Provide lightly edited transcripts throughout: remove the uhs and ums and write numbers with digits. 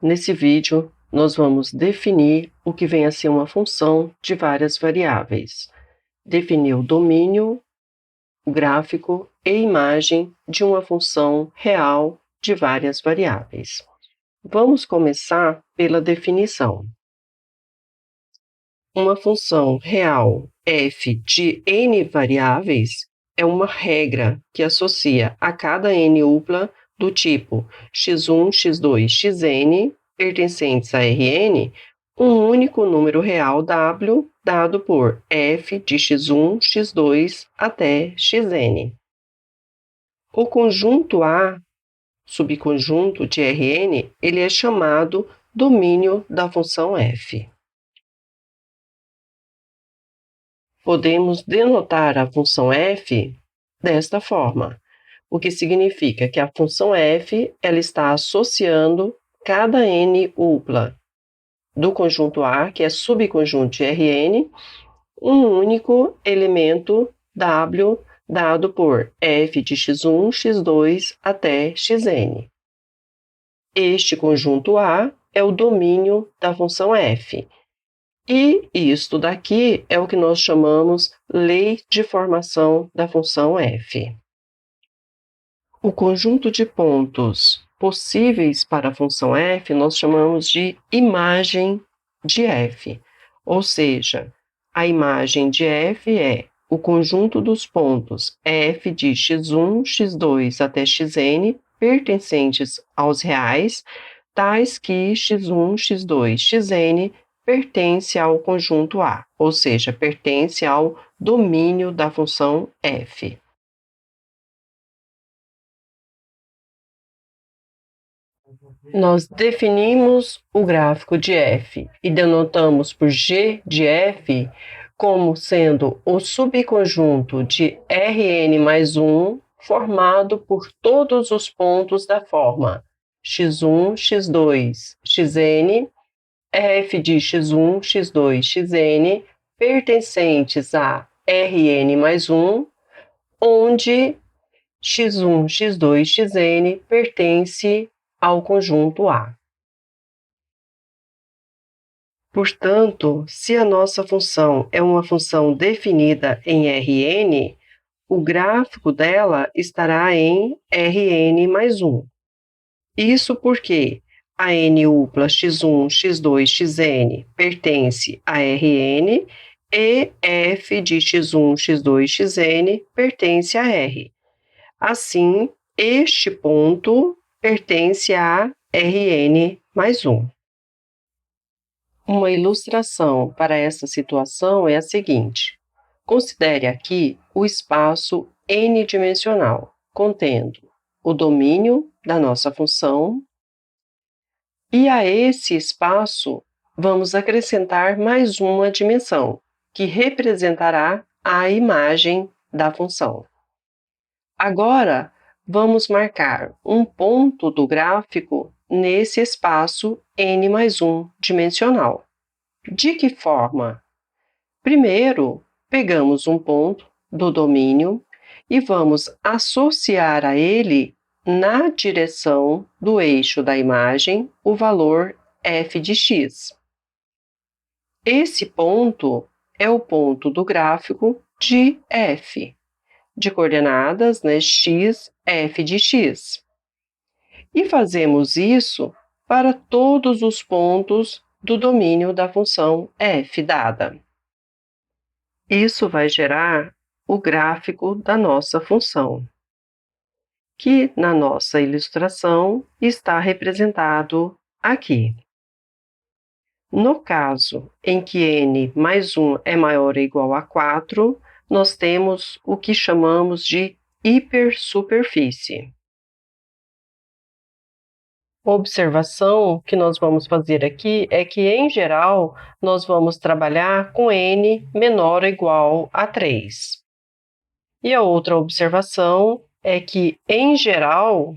Nesse vídeo, nós vamos definir o que vem a ser uma função de várias variáveis. Definir o domínio, o gráfico e imagem de uma função real de várias variáveis. Vamos começar pela definição. Uma função real f de n variáveis é uma regra que associa a cada n upla do tipo x1, x2, xn, pertencentes a Rn, um único número real W dado por f de x1, x2 até xn. O conjunto A, subconjunto de Rn, ele é chamado domínio da função f. Podemos denotar a função f desta forma, o que significa que a função f ela está associando cada n upla do conjunto A, que é subconjunto de Rn, um único elemento W dado por f de x1, x2 até xn. Este conjunto A é o domínio da função f. E isto daqui é o que nós chamamos lei de formação da função f. O conjunto de pontos possíveis para a função f nós chamamos de imagem de f, ou seja, a imagem de f é o conjunto dos pontos f de x1, x2 até xn pertencentes aos reais, tais que x1, x2, xn pertence ao conjunto A, ou seja, pertence ao domínio da função f. Nós definimos o gráfico de f e denotamos por g de f como sendo o subconjunto de Rn mais 1 formado por todos os pontos da forma x1, x2, xn, f de x1, x2, xn pertencentes a Rn mais 1, onde x1, x2, xn pertence ao conjunto A. Portanto, se a nossa função é uma função definida em Rn, o gráfico dela estará em Rn mais 1. Isso porque a n upla x1, x2, xn pertence a Rn e f de x1, x2, xn pertence a R. Assim, este ponto pertence a Rn mais 1. Uma ilustração para essa situação é a seguinte. Considere aqui o espaço n-dimensional, contendo o domínio da nossa função, e a esse espaço vamos acrescentar mais uma dimensão, que representará a imagem da função. Agora, vamos marcar um ponto do gráfico nesse espaço n mais 1 dimensional. De que forma? Primeiro, pegamos um ponto do domínio e vamos associar a ele, na direção do eixo da imagem, o valor f de x. Esse ponto é o ponto do gráfico de f, de coordenadas, x, f de x. E fazemos isso para todos os pontos do domínio da função f dada. Isso vai gerar o gráfico da nossa função, que na nossa ilustração está representado aqui. No caso em que n mais 1 é maior ou igual a 4, nós temos o que chamamos de hipersuperfície. A observação que nós vamos fazer aqui é que, em geral, nós vamos trabalhar com n menor ou igual a 3. E a outra observação é que, em geral,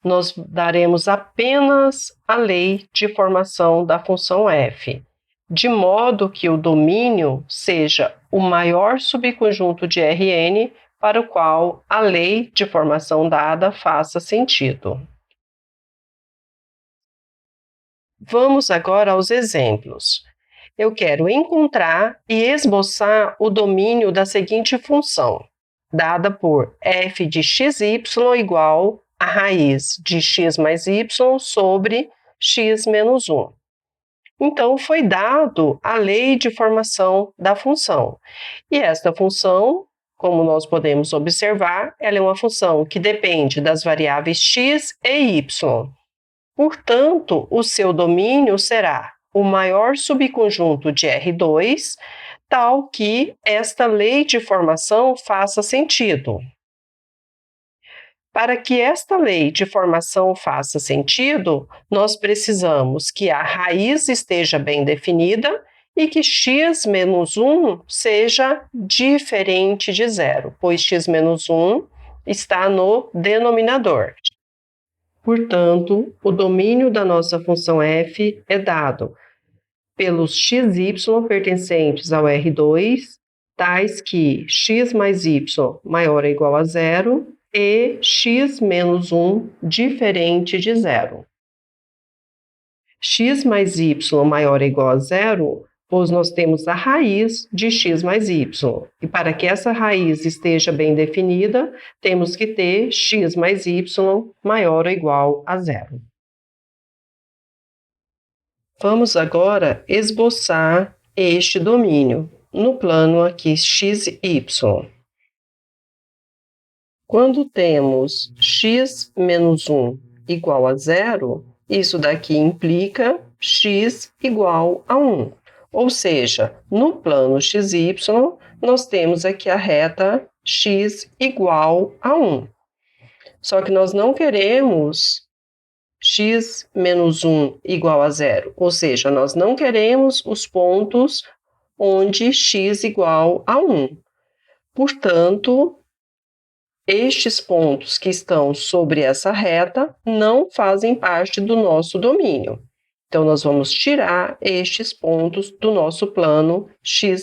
nós daremos apenas a lei de formação da função f, de modo que o domínio seja o maior subconjunto de Rn para o qual a lei de formação dada faça sentido. Vamos agora aos exemplos. Eu quero encontrar e esboçar o domínio da seguinte função, dada por f de xy igual a raiz de x mais y sobre x menos 1. Então, foi dado a lei de formação da função. E esta função, como nós podemos observar, ela é uma função que depende das variáveis x e y. Portanto, o seu domínio será o maior subconjunto de R2, tal que esta lei de formação faça sentido. Para que esta lei de formação faça sentido, nós precisamos que a raiz esteja bem definida e que x menos 1 seja diferente de zero, pois x menos 1 está no denominador. Portanto, o domínio da nossa função f é dado pelos xy pertencentes ao R2, tais que x mais y maior ou igual a zero, e x menos 1 diferente de zero. X mais y maior ou igual a zero, pois nós temos a raiz de x mais y. E para que essa raiz esteja bem definida, temos que ter x mais y maior ou igual a zero. Vamos agora esboçar este domínio no plano aqui xy. Quando temos x menos 1 igual a zero, isso daqui implica x igual a 1. Ou seja, no plano xy, nós temos aqui a reta x igual a 1. Só que nós não queremos x menos 1 igual a zero, ou seja, nós não queremos os pontos onde x igual a 1. Portanto, estes pontos que estão sobre essa reta não fazem parte do nosso domínio. Então, nós vamos tirar estes pontos do nosso plano xy.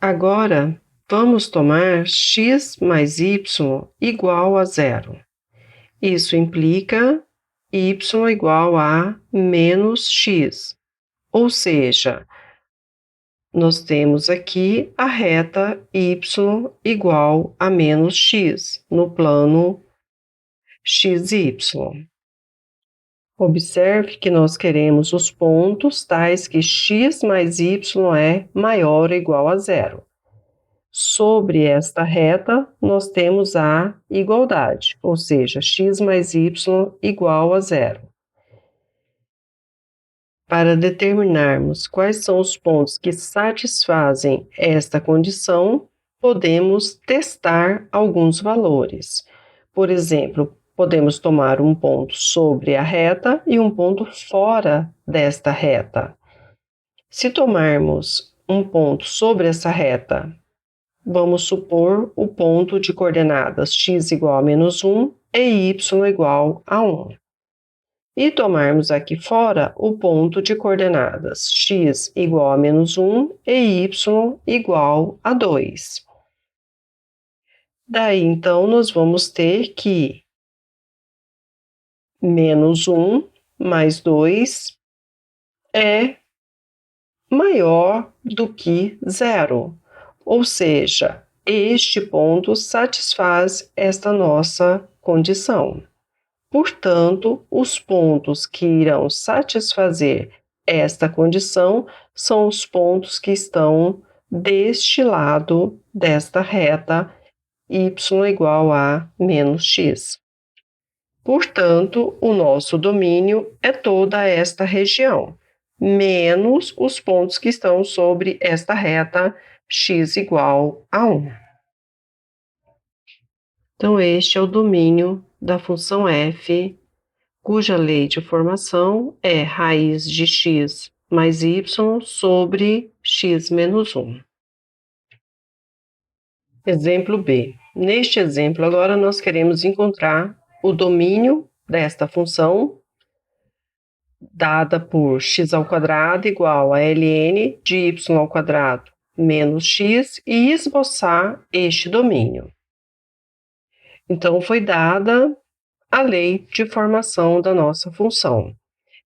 Agora, vamos tomar x mais y igual a zero. Isso implica y igual a menos x, ou seja, nós temos aqui a reta y igual a menos x no plano xy. Observe que nós queremos os pontos tais que x mais y é maior ou igual a zero. Sobre esta reta, nós temos a igualdade, ou seja, x mais y igual a zero. Para determinarmos quais são os pontos que satisfazem esta condição, podemos testar alguns valores. Por exemplo, podemos tomar um ponto sobre a reta e um ponto fora desta reta. Se tomarmos um ponto sobre essa reta, vamos supor o ponto de coordenadas x igual a menos 1 e y igual a 1. E tomarmos aqui fora o ponto de coordenadas x igual a menos 1 e y igual a 2. Daí, então, nós vamos ter que menos 1 mais 2 é maior do que zero. Ou seja, este ponto satisfaz esta nossa condição. Portanto, os pontos que irão satisfazer esta condição são os pontos que estão deste lado desta reta y igual a menos x. Portanto, o nosso domínio é toda esta região, menos os pontos que estão sobre esta reta x igual a 1. Então, este é o domínio da função f, cuja lei de formação é raiz de x mais y sobre x menos 1. Exemplo B. Neste exemplo, agora, nós queremos encontrar o domínio desta função, dada por x² igual a ln de y² menos x, e esboçar este domínio. Então, foi dada a lei de formação da nossa função.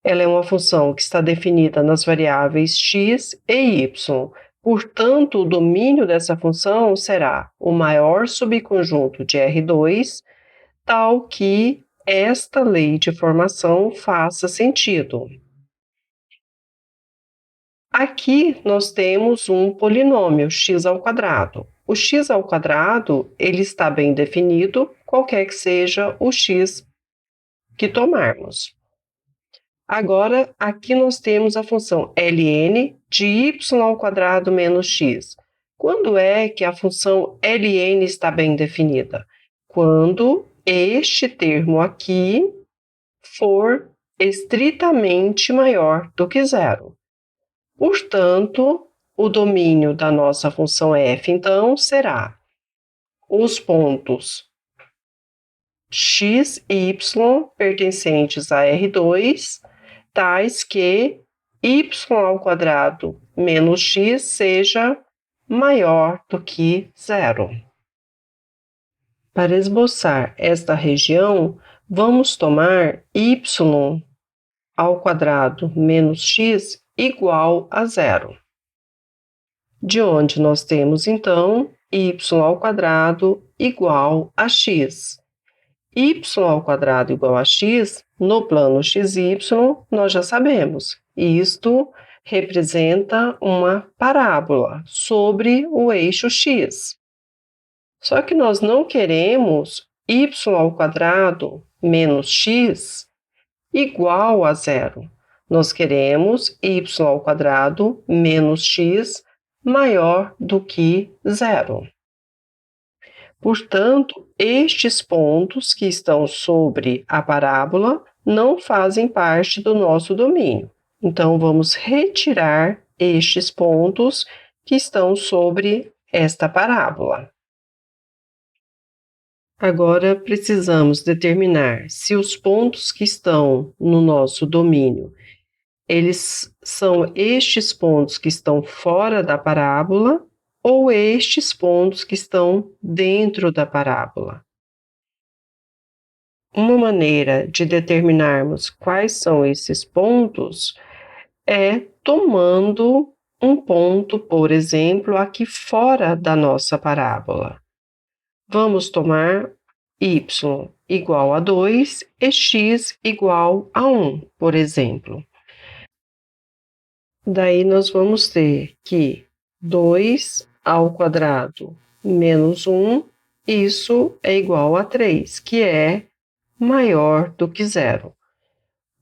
Ela é uma função que está definida nas variáveis x e y. Portanto, o domínio dessa função será o maior subconjunto de R2, tal que esta lei de formação faça sentido. Aqui nós temos um polinômio x ao quadrado. O x ao quadrado, ele está bem definido, qualquer que seja o x que tomarmos. Agora, aqui nós temos a função ln de y ao quadrado menos x. Quando é que a função ln está bem definida? Quando este termo aqui for estritamente maior do que zero. Portanto, o domínio da nossa função f, então, será os pontos x e y pertencentes a R2, tais que y ao quadrado menos x seja maior do que zero. Para esboçar esta região, vamos tomar y ao quadrado menos x igual a zero. De onde nós temos, então, y ao quadrado igual a x. Y ao quadrado igual a x, no plano xy, nós já sabemos. Isto representa uma parábola sobre o eixo x. Só que nós não queremos y ao quadrado menos x igual a zero. Nós queremos y ao quadrado menos x maior do que zero. Portanto, estes pontos que estão sobre a parábola não fazem parte do nosso domínio. Então, vamos retirar estes pontos que estão sobre esta parábola. Agora, precisamos determinar se os pontos que estão no nosso domínio, eles são estes pontos que estão fora da parábola ou estes pontos que estão dentro da parábola. Uma maneira de determinarmos quais são esses pontos é tomando um ponto, por exemplo, aqui fora da nossa parábola. Vamos tomar y igual a 2 e x igual a 1, por exemplo. Daí nós vamos ter que 2 ao quadrado menos 1, isso é igual a 3, que é maior do que zero.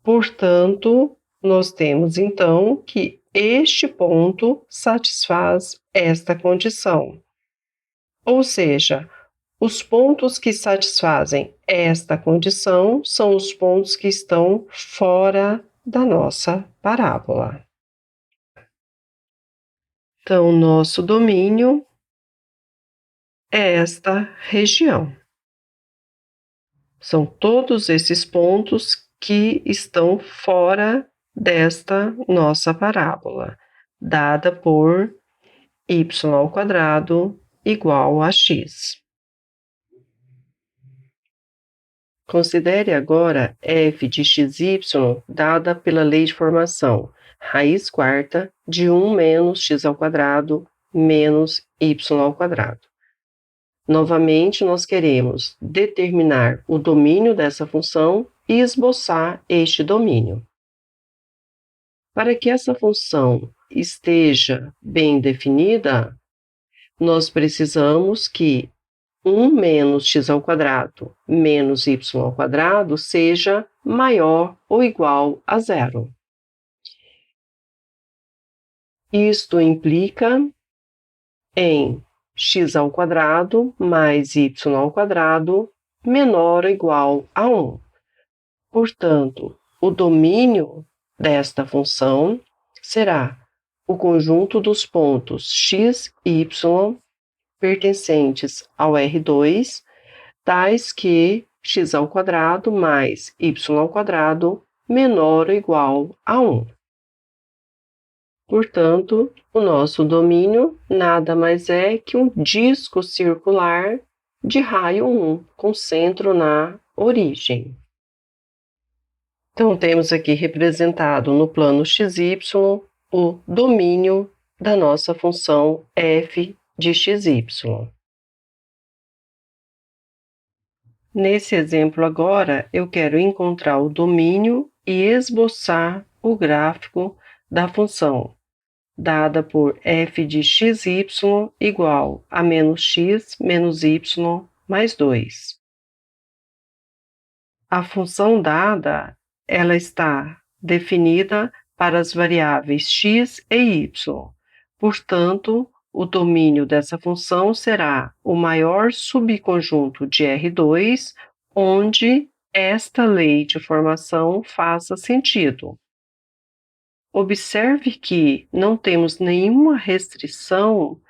Portanto, nós temos então que este ponto satisfaz esta condição. Ou seja, os pontos que satisfazem esta condição são os pontos que estão fora da nossa parábola. Então, nosso domínio é esta região. São todos esses pontos que estão fora desta nossa parábola, dada por y ao quadrado igual a x. Considere agora f de xy dada pela lei de formação, raiz quarta de 1 menos x ao quadrado menos y ao quadrado. Novamente, nós queremos determinar o domínio dessa função e esboçar este domínio. Para que essa função esteja bem definida, nós precisamos que 1 menos x ao quadrado menos y ao quadrado seja maior ou igual a zero. Isto implica em x ao quadrado mais y ao quadrado menor ou igual a 1. Portanto, o domínio desta função será o conjunto dos pontos x e y pertencentes ao R2, tais que x ao quadrado mais y ao quadrado menor ou igual a 1. Portanto, o nosso domínio nada mais é que um disco circular de raio 1, com centro na origem. Então, temos aqui representado no plano xy o domínio da nossa função f de xy. Nesse exemplo agora, eu quero encontrar o domínio e esboçar o gráfico da função, dada por f de xy igual a menos x menos y mais 2. A função dada, ela está definida para as variáveis x e y. Portanto, o domínio dessa função será o maior subconjunto de R2, onde esta lei de formação faça sentido. Observe que não temos nenhuma restrição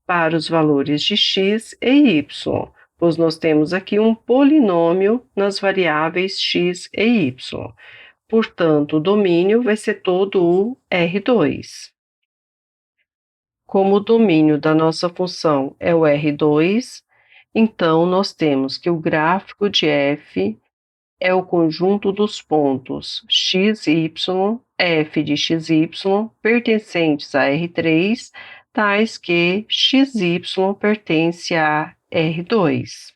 para os valores de x e y, pois nós temos aqui um polinômio nas variáveis x e y. Portanto, o domínio vai ser todo o R2. Como o domínio da nossa função é o R2, então nós temos que o gráfico de f é o conjunto dos pontos x, y, f de xy pertencentes a R3, tais que xy pertence a R2.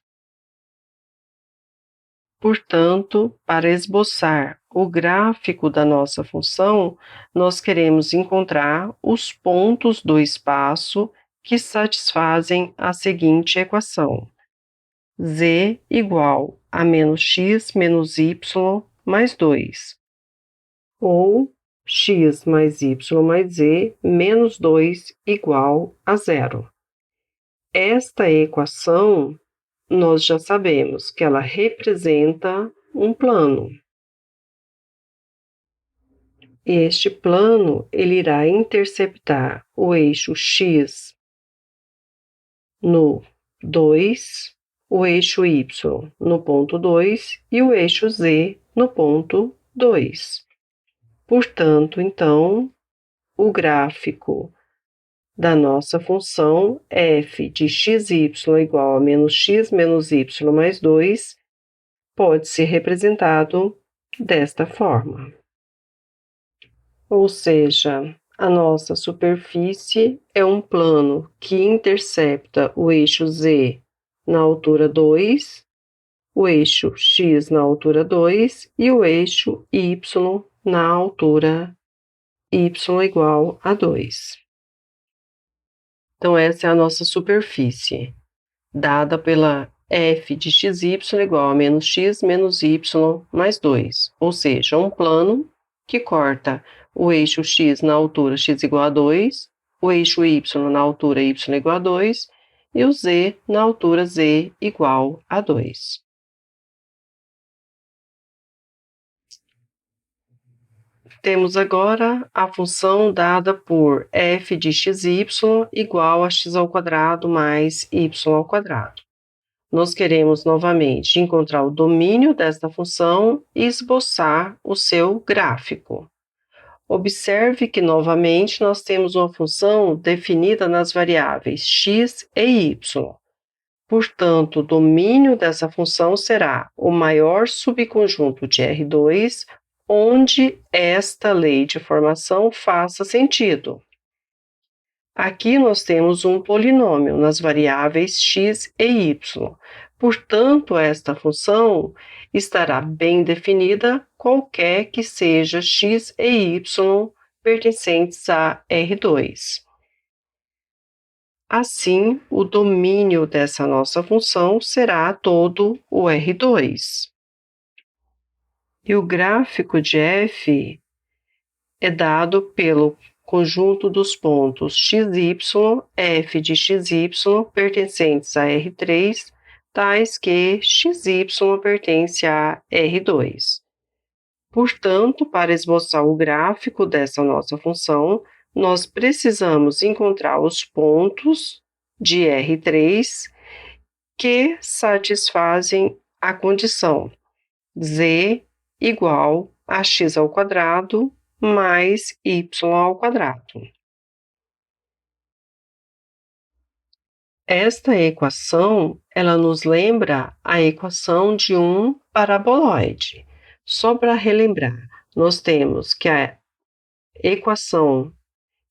Portanto, para esboçar o gráfico da nossa função, nós queremos encontrar os pontos do espaço que satisfazem a seguinte equação: z igual a menos x menos y mais 2, ou x mais y mais z menos 2 igual a 0. Esta equação, nós já sabemos que ela representa um plano. Este plano, ele irá interceptar o eixo x no 2, o eixo y no ponto 2 e o eixo z no ponto 2. Portanto, então, o gráfico da nossa função f de xy igual a menos x menos y mais 2 pode ser representado desta forma. Ou seja, a nossa superfície é um plano que intercepta o eixo z na altura 2, o eixo x na altura 2 e o eixo y na altura y igual a 2. Então, essa é a nossa superfície, dada pela f de xy igual a menos x menos y mais 2, ou seja, um plano que corta o eixo x na altura x igual a 2, o eixo y na altura y igual a 2 e o z na altura z igual a 2. Temos agora a função dada por f de xy igual a x ao quadrado mais y ao quadrado. Nós queremos novamente encontrar o domínio desta função e esboçar o seu gráfico. Observe que, novamente, nós temos uma função definida nas variáveis x e y. Portanto, o domínio dessa função será o maior subconjunto de R2, onde esta lei de formação faça sentido. Aqui nós temos um polinômio nas variáveis x e y. Portanto, esta função estará bem definida qualquer que seja x e y pertencentes a R2. Assim, o domínio dessa nossa função será todo o R2. E o gráfico de f é dado pelo conjunto dos pontos xy, f de xy pertencentes a R3, tais que xy pertence a R2. Portanto, para esboçar o gráfico dessa nossa função, nós precisamos encontrar os pontos de R3 que satisfazem a condição z igual a x ao quadrado mais y ao quadrado. Esta equação, ela nos lembra a equação de um paraboloide. Só para relembrar, nós temos que a equação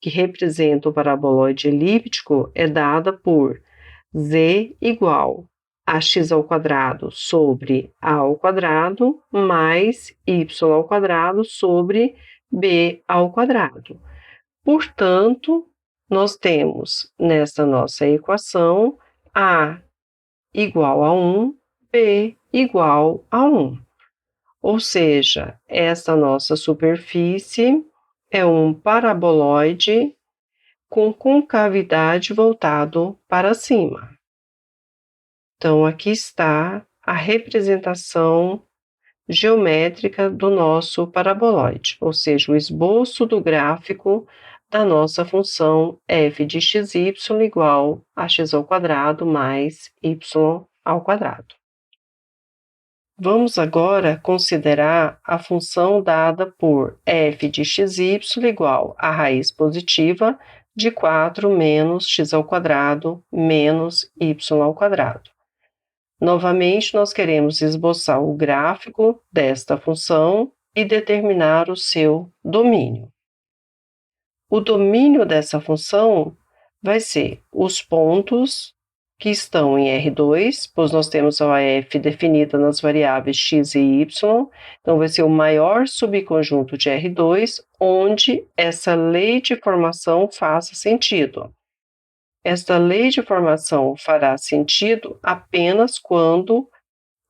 que representa o paraboloide elíptico é dada por z igual a x ao quadrado sobre a ao quadrado mais y ao quadrado sobre b ao quadrado. Portanto, nós temos nessa nossa equação a igual a 1, b igual a 1. Ou seja, essa nossa superfície é um paraboloide com concavidade voltado para cima. Então, aqui está a representação geométrica do nosso paraboloide, ou seja, o esboço do gráfico da nossa função f de xy igual a x ao quadrado mais y ao quadrado. Vamos agora considerar a função dada por f de xy igual a raiz positiva de 4 menos x ao quadrado menos y ao quadrado. Novamente, nós queremos esboçar o gráfico desta função e determinar o seu domínio. O domínio dessa função vai ser os pontos que estão em R2, pois nós temos a f definida nas variáveis x e y, então vai ser o maior subconjunto de R2, onde essa lei de formação faça sentido. Esta lei de formação fará sentido apenas quando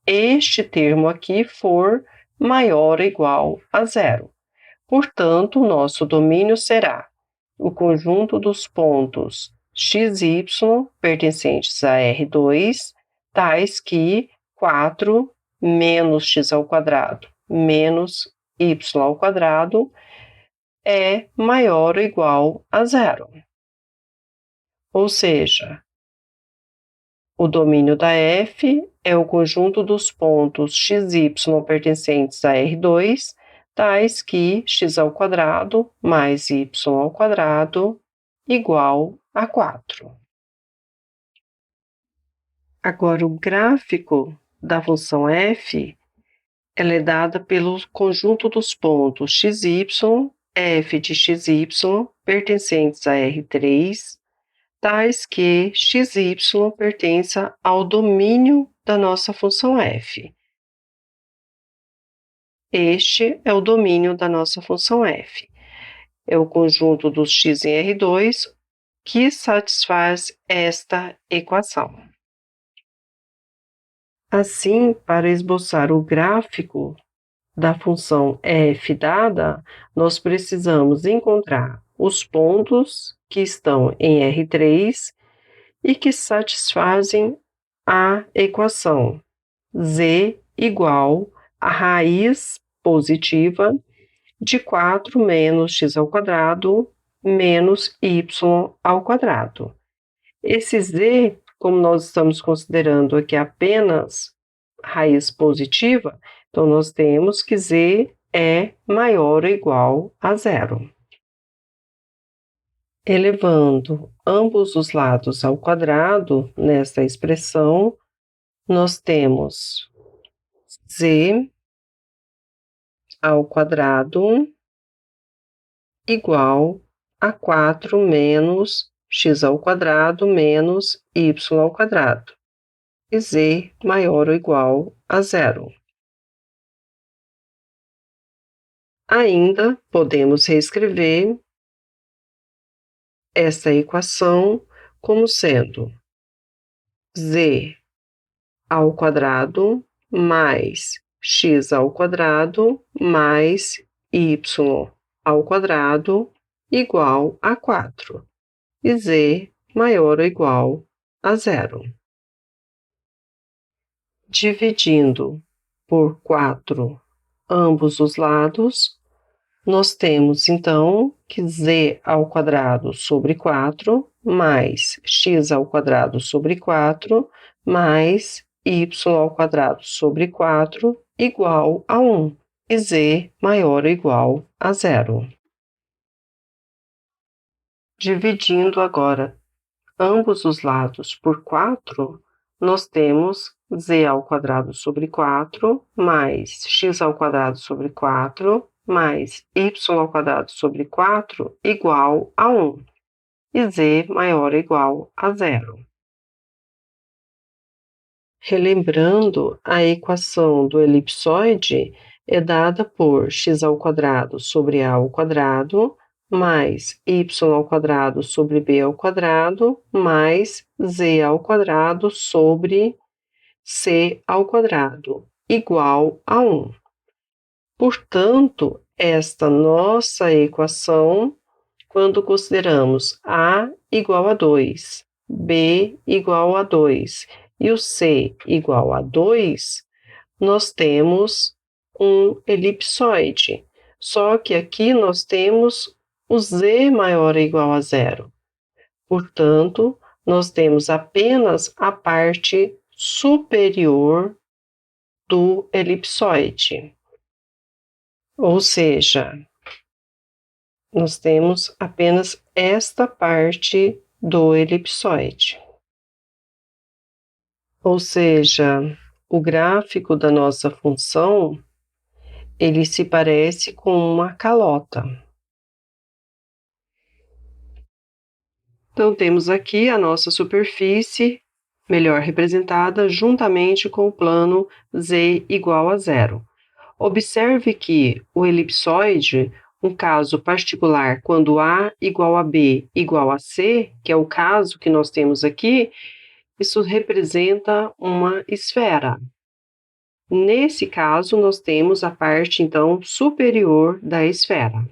este termo aqui for maior ou igual a zero. Portanto, o nosso domínio será o conjunto dos pontos x e y pertencentes a R2, tais que 4 menos x ao quadrado menos y ao quadrado é maior ou igual a zero. Ou seja, o domínio da f é o conjunto dos pontos x e y pertencentes a R2, tais que x ao quadrado mais y ao quadrado igual a 4. Agora, o gráfico da função f ela é dada pelo conjunto dos pontos x e y, f de x e y pertencentes a R3, tais que x e y pertença ao domínio da nossa função f. Este é o domínio da nossa função f. É o conjunto dos x em R2 que satisfaz esta equação. Assim, para esboçar o gráfico da função f dada, nós precisamos encontrar os pontos que estão em R3 e que satisfazem a equação z igual a raiz positiva de 4 menos x ao quadrado menos y ao quadrado. Esse z, como nós estamos considerando aqui apenas raiz positiva, então nós temos que z é maior ou igual a zero. Elevando ambos os lados ao quadrado, nesta expressão, nós temos z ao quadrado igual a 4 menos x ao quadrado menos y ao quadrado, e z maior ou igual a zero. Ainda podemos reescrever essa equação como sendo z ao quadrado mais x ao quadrado mais y ao quadrado igual a 4, e z maior ou igual a zero. Dividindo por 4 ambos os lados, nós temos, então, que z ao quadrado sobre 4 mais x ao quadrado sobre 4 mais y ao quadrado sobre 4 igual a 1, e z maior ou igual a zero. Dividindo agora ambos os lados por 4, nós temos z² sobre 4 mais x² sobre 4 mais y² sobre 4 igual a 1, e z maior ou igual a 0. Relembrando, a equação do elipsoide é dada por x² sobre a² mais y² sobre b² mais z² sobre c² igual a 1. Portanto, esta nossa equação, quando consideramos A igual a 2, B igual a 2 e o C igual a 2, nós temos um elipsoide. Só que aqui nós temos o z maior ou igual a 0. Portanto, nós temos apenas a parte superior do elipsoide. Ou seja, nós temos apenas esta parte do elipsoide. Ou seja, o gráfico da nossa função, ele se parece com uma calota. Então, temos aqui a nossa superfície, melhor representada, juntamente com o plano z igual a 0. Observe que o elipsoide, um caso particular, quando A igual a B igual a C, que é o caso que nós temos aqui, isso representa uma esfera. Nesse caso, nós temos a parte, então, superior da esfera.